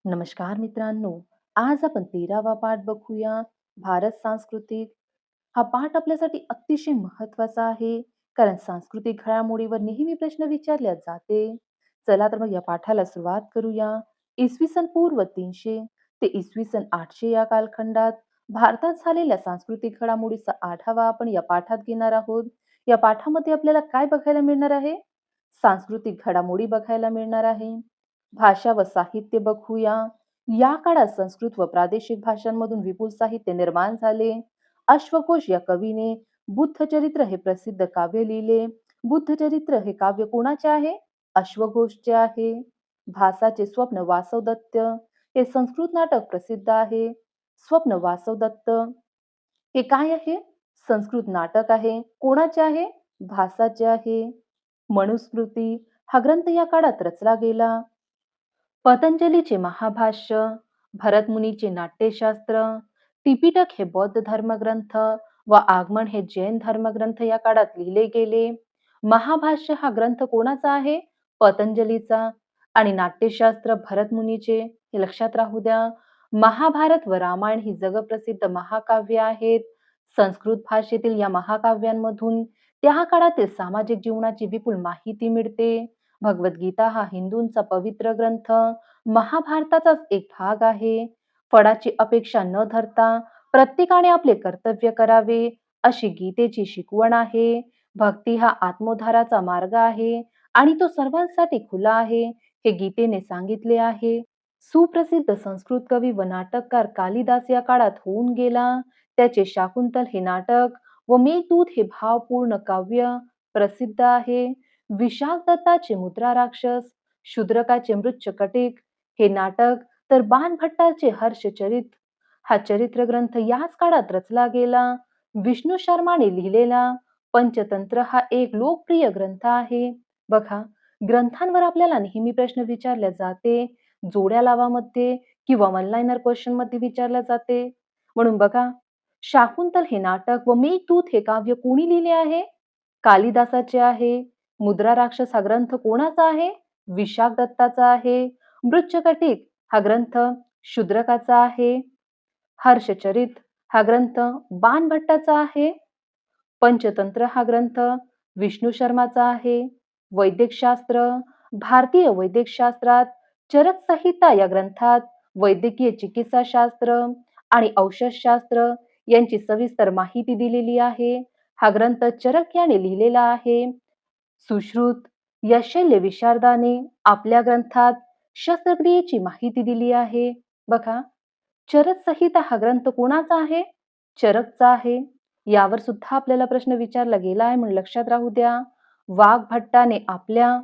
नमस्कार मित्रांनो. आज आपण 13वा पाठ बघूया. भारत सांस्कृतिक. हा पाठ आपल्यासाठी अतिशय महत्वाचा आहे, कारण सांस्कृतिक घडामोडीवर नेहमी प्रश्न विचारले जाते. चला तर मग या पाठाला सुरुवात करूया. इसवी सन पूर्व 300 ते इसवी सन 800 या कालखंडात भारतात झालेल्या सांस्कृतिक घडामोडीचा आढावा आपण या पाठात घेणार आहोत. या पाठामध्ये आपल्याला काय बघायला मिळणार आहे? सांस्कृतिक घडामोडी बघायला मिळणार आहे. भाषा व साहित्य बघूया. या काळात संस्कृत व प्रादेशिक भाषांमधून विपुल साहित्य निर्माण झाले. अश्वघोष या कवीने बुद्धचरित्र हे प्रसिद्ध काव्य लिहिले. बुद्धचरित्र हे काव्य कोणाचे आहे? अश्वघोषचे आहे. भासाचे स्वप्न वासवदत्त हे संस्कृत नाटक प्रसिद्ध आहे. स्वप्न वासवदत्त हे काय आहे? संस्कृत नाटक आहे. कोणाचे आहे? भासाचे आहे. मनुस्मृती हा ग्रंथ या काळात रचला गेला. पतंजलीचे महाभाष्य, भरतमुनीचे नाट्यशास्त्र, त्रिपिटक हे बौद्ध धर्मग्रंथ व आगमन हे जैन धर्मग्रंथ या काळात लिहिले गेले. महाभाष्य हा ग्रंथ कोणाचा आहे? पतंजलीचा. आणि नाट्यशास्त्र भरतमुनीचे, हे लक्षात राहू द्या. महाभारत व रामायण ही जगप्रसिद्ध महाकाव्य आहेत. संस्कृत भाषेतील या महाकाव्यांमधून त्या काळातील सामाजिक जीवनाची विपुल माहिती मिळते. भगवद्गीता हा हिंदूंचा पवित्र ग्रंथ महाभारताचाच एक भाग आहे. फळाची अपेक्षा न धरता प्रत्येकाने आपले कर्तव्य करावे, अशी गीतेची शिकवण आहे. भक्ती हा आत्मोद्धाराचा मार्ग आहे आणि तो सर्वांसाठी खुला आहे, हे गीतेने सांगितले आहे. सुप्रसिद्ध संस्कृत कवी व नाटककार कालिदास या काळात होऊन गेला. त्याचे शाकुंतल हे नाटक व मेघदूत हे भावपूर्ण काव्य प्रसिद्ध आहे. विशाख दत्ताचे मुद्रा राक्षस, शूद्रकाचे मृच्छकटिक हे नाटक, तर बाणभट्टाचे हर्षचरित हा चरित्र ग्रंथ याच काळात रचला गेला. विष्णू शर्माने लिहिलेला पंचतंत्र हा एक लोकप्रिय ग्रंथ आहे. बघा, ग्रंथांवर आपल्याला नेहमी प्रश्न विचारले जाते. जोड्या लावामध्ये किंवा वन लाइनर क्वेश्चन मध्ये विचारले जाते. म्हणून बघा, शाकुंतल हे नाटक व मेघदूत हे काव्य कोणी लिहिले आहे? कालिदासाचे आहे. मुद्रा राक्षस हा ग्रंथ कोणाचा आहे? विशाख दत्ताचा आहे. मृच्छकटिक हा ग्रंथ शूद्रकाचा आहे. हर्षचरित हा ग्रंथ बाणभट्टाचा आहे. पंचतंत्र हा ग्रंथ विष्णू शर्माचा आहे. वैद्यकशास्त्र, भारतीय वैद्यकशास्त्रात चरक संहिता या ग्रंथात वैद्यकीय चिकित्साशास्त्र आणि औषधशास्त्र यांची सविस्तर माहिती दिलेली आहे. हा ग्रंथ चरक याने लिहिलेला आहे. सुश्रुत या शल्य विशारदाने आपल्या ग्रंथात शस्त्रक्रियेची माहिती दिली आहे. बघा, चरक संहिता हा ग्रंथ कोणाचा आहे? चरकचा आहे. यावर सुद्धा आपल्याला प्रश्न विचारला गेला आहे, म्हणून लक्षात राहू द्या. वाघभट्टाने आपल्या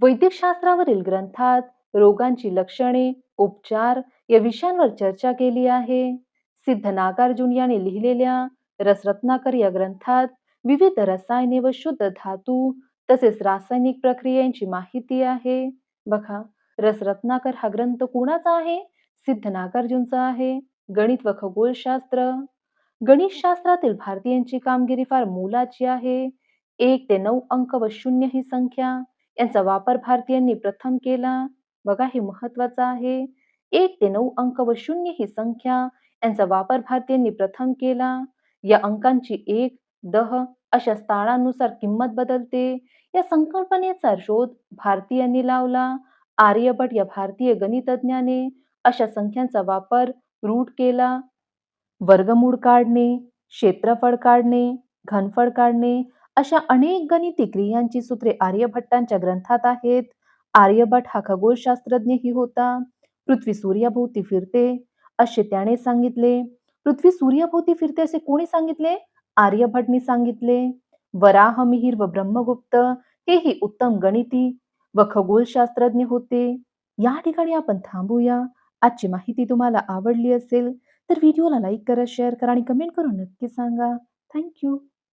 वैद्यकशास्त्रावरील ग्रंथात रोगांची लक्षणे, उपचार या विषयांवर चर्चा केली आहे. सिद्ध नागार्जुन याने लिहिलेल्या रसरत्नाकर या ग्रंथात विविध रसायने व शुद्ध धातू तसेच रासायनिक प्रक्रियांची माहिती आहे. बघा, रसरत्नाकर हा ग्रंथ कोणाचा आहे? सिद्ध नागार्जुनचा आहे. गणित व खगोलशास्त्र. गणितशास्त्रातील भारतीयांची कामगिरी फार मोलाची आहे. 1 ते 9 अंक व 0 ही संख्या यांचा वापर भारतीयांनी प्रथम केला. बघा, हे महत्वाचं आहे. 1 ते 9 अंक व 0 ही संख्या यांचा वापर भारतीयांनी प्रथम केला. या अंकांची 1, 10 अशा स्थानानुसार किंमत बदलते. या संकल्पनेचा शोध भारतीयांनी लावला. आर्यभट या भारतीय गणितज्ञाने अशा संख्यांचा वापर रूढ केला. वर्गमूळ काढणे, क्षेत्रफळ काढणे, घनफळ काढणे अशा अनेक गणिती क्रियांची सूत्रे आर्यभट्टांच्या ग्रंथात आहेत. आर्यभट हा खगोलशास्त्रज्ञही होता. पृथ्वी सूर्याभोवती फिरते असे त्याने सांगितले. पृथ्वी सूर्याभोवती फिरते असे कोणी सांगितले? आर्यभटनी सांगितले. वराह मिहिर व ब्रह्मगुप्त हेही उत्तम गणिती व खगोलशास्त्रज्ञ होते. या ठिकाणी आपण थांबूया. आजची माहिती तुम्हाला आवडली असेल तर व्हिडिओला लाईक करा, शेअर करा आणि कमेंट करून नक्की सांगा. Thank you.